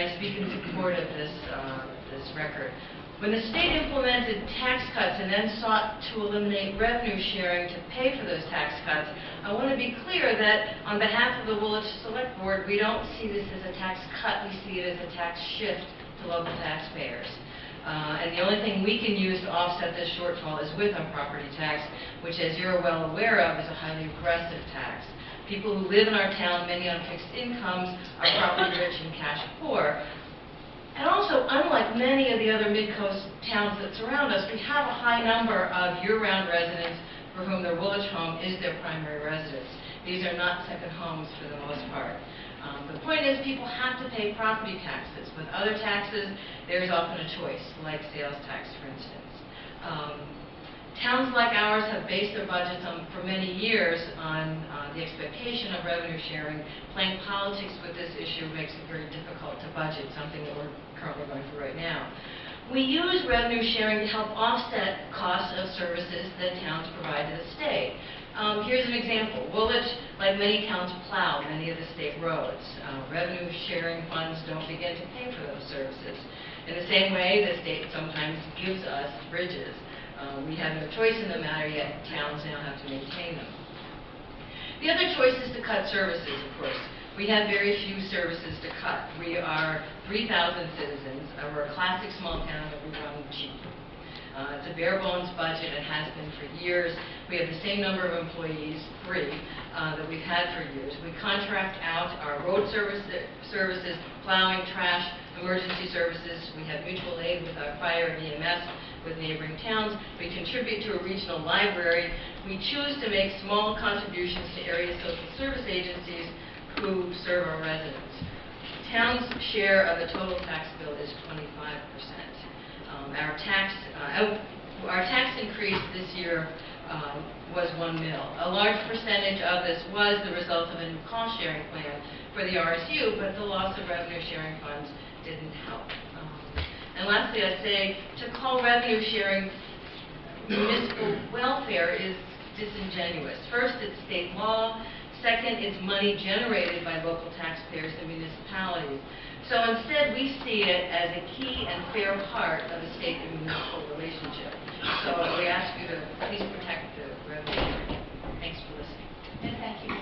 I speak in support of this record. When the state implemented tax cuts and then sought to eliminate revenue sharing to pay for those tax cuts, I want to be clear that on behalf of the Woolwich Select Board, we don't see this as a tax cut, we see it as a tax shift to local taxpayers. And the only thing we can use to offset this shortfall is with our property tax, which, as you're well aware of, is a highly regressive tax. People who live in our town, many on fixed incomes, are property rich and cash poor. And also, unlike many of the other mid-coast towns that surround us, we have a high number of year-round residents for whom their Woolwich home is their primary residence. These are not second homes for the most part. The point is, people have to pay property taxes. With other taxes, there's often a choice, like sales tax, for instance. Towns like ours have based their budgets for many years on the expectation of revenue sharing. Playing politics with this issue makes it very difficult to budget, something that we're currently going through right now. We use revenue sharing to help offset costs of services that towns provide to the state. Here's an example. Woolwich, like many towns, plow many of the state roads. Revenue sharing funds don't begin to pay for those services. In the same way, the state sometimes gives us bridges. We have no choice in the matter, yet towns now have to maintain them. The other choice is to cut services, of course. We have very few services to cut. We are 3,000 citizens. We're a classic small town that we run cheap. It's a bare-bones budget. It has been for years. We have the same number of employees, 3, that we've had for years. We contract out our road services, plowing, trash, emergency services. We have mutual aid with our fire and EMS with neighboring towns. We contribute to a regional library. We choose to make small contributions to area social service agencies who serve our residents. Town's share of the total tax bill is 25%. Our tax increase this year was $1 million. A large percentage of this was the result of a new cost-sharing plan for the RSU, but the loss of revenue-sharing funds didn't help. And lastly, I'd say to call revenue sharing municipal welfare is disingenuous. First, it's state law. Second, it's money generated by local taxpayers and municipalities. So instead, we see it as a key and fair part of the state and municipal relationship. So we ask you to please protect the revenue sharing. Thanks for listening. And thank you.